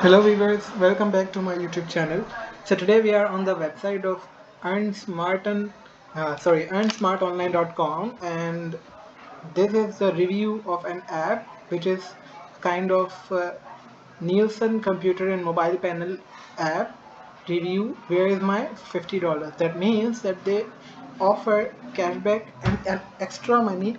Hello viewers, welcome back to my YouTube channel. So today we are on the website of earnsmartonline.com, and this is the review of an app which is kind of Nielsen computer and mobile panel app review. Where is my $50? That means that they offer cashback and extra money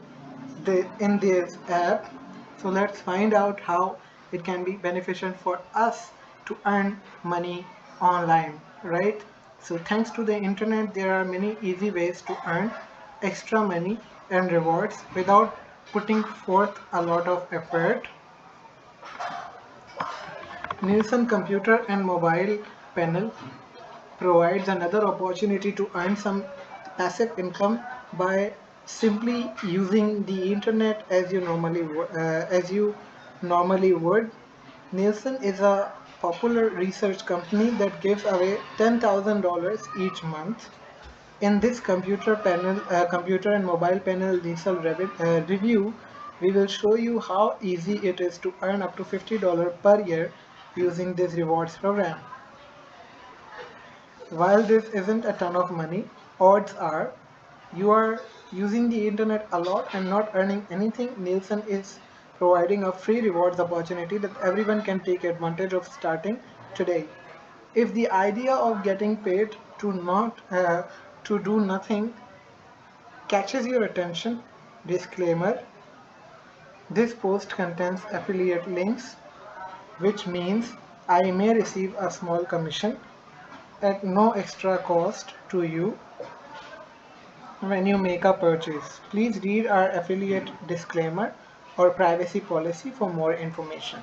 in this app. So let's find out how it can be beneficial for us to earn money online, right? So thanks to the internet, there are many easy ways to earn extra money and rewards without putting forth a lot of effort. Nielsen Computer and Mobile Panel provides another opportunity to earn some passive income by simply using the internet as you normally would. Nielsen is a popular research company that gives away $10,000 each month. In this computer and mobile panel review, we will show you how easy it is to earn up to $50 per year using this rewards program. While this isn't a ton of money, odds are you are using the internet a lot and not earning anything. Nielsen is providing a free rewards opportunity that everyone can take advantage of starting today. If the idea of getting paid to do nothing catches your attention, disclaimer: this post contains affiliate links, which means I may receive a small commission at no extra cost to you when you make a purchase. Please read our affiliate disclaimer or privacy policy for more information.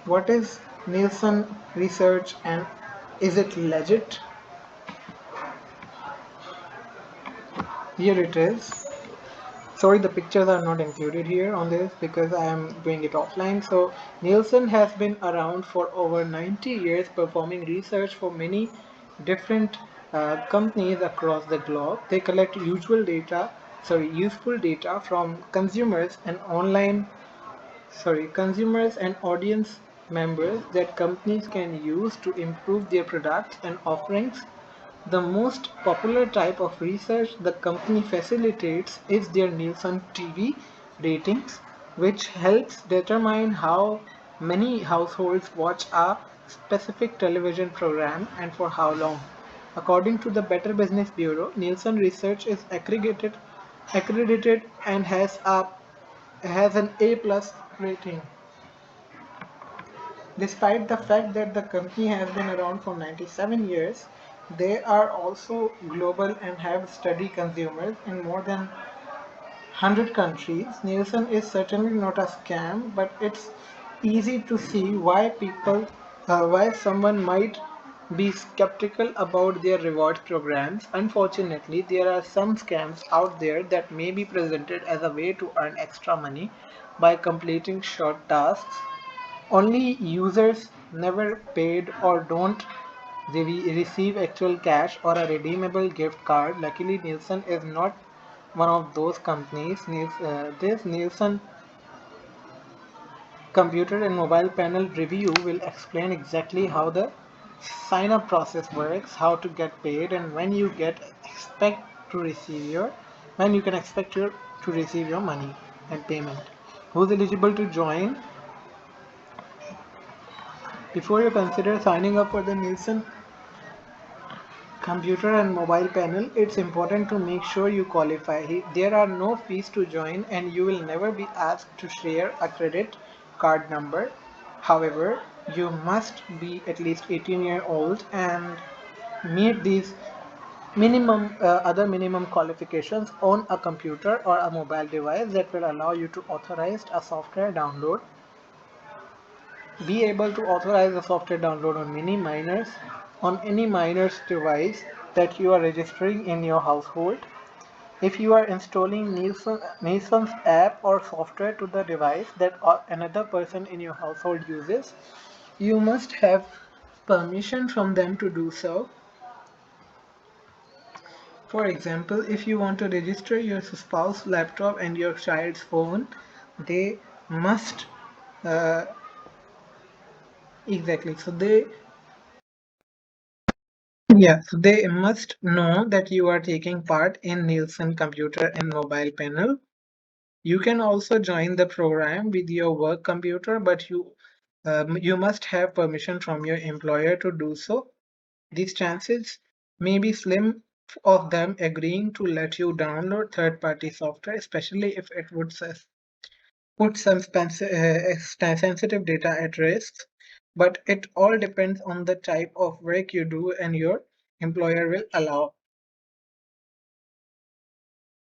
What is Nielsen research and is it legit? Here it is. Sorry, the pictures are not included here on this because I am doing it offline. So Nielsen has been around for over 90 years, performing research for many different companies across the globe. They collect useful data from consumers and audience members that companies can use to improve their products and offerings. The most popular type of research the company facilitates is their Nielsen TV ratings, which helps determine how many households watch a specific television program and for how long. According to the Better Business Bureau, Nielsen research is accredited and has an A+ rating. Despite the fact that the company has been around for 97 years, they are also global and have steady consumers in more than 100 countries. Nielsen is certainly not a scam, but it's easy to see why someone might be skeptical about their reward programs. Unfortunately, there are some scams out there that may be presented as a way to earn extra money by completing short tasks. Only users never paid or don't receive actual cash or a redeemable gift card. Luckily, Nielsen is not one of those companies. This Nielsen computer and mobile panel review will explain exactly how the sign up process works, how to get paid, and expect to receive your when you can to receive your money and payment. Who's eligible to join? Before you consider signing up for the Nielsen computer and mobile panel, it's important to make sure you qualify. There are no fees to join, and you will never be asked to share a credit card number. However, you must be at least 18-year old and meet these other minimum qualifications on a computer or a mobile device that will allow you to authorize a software download. Be able to authorize a software download on any minor's device that you are registering in your household. If you are installing Nielsen's app or software to the device that another person in your household uses, you must have permission from them to do so. For example, if you want to register your spouse's laptop and your child's phone, they must Uh, exactly. So they must know that you are taking part in Nielsen computer and mobile panel. You can also join the program with your work computer, but you must have permission from your employer to do so. These chances may be slim of them agreeing to let you download third-party software, especially if it would put some sensitive data at risk. But it all depends on the type of work you do and your employer will allow.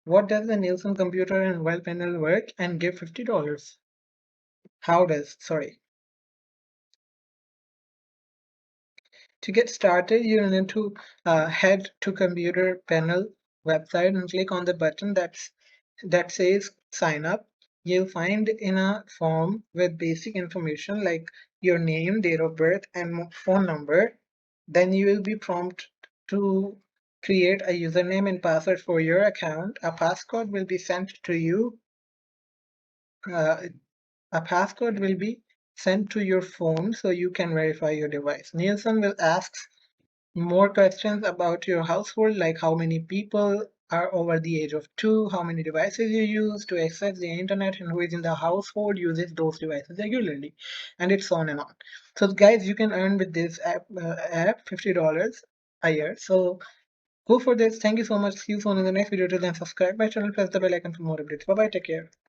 What does the Nielsen computer and mobile panel work and give $50? How does, sorry. To get started, you need to head to computer panel website and click on the button that says sign up. You'll find in a form with basic information like your name, date of birth, and phone number. Then you will be prompted to create a username and password for your account. A passcode will be sent to you. Uh, a passcode will be sent to your phone so you can verify your device. Nielsen will ask more questions about your household, like how many people are over the age of 2, how many devices you use to access the internet, and who is in the household uses those devices regularly, and it's on and on. So guys, you can earn with this app $50 a year. So go for this. Thank you so much. See you soon in the next video. Till then, subscribe my channel, press the bell icon for more updates. Bye bye. Take care.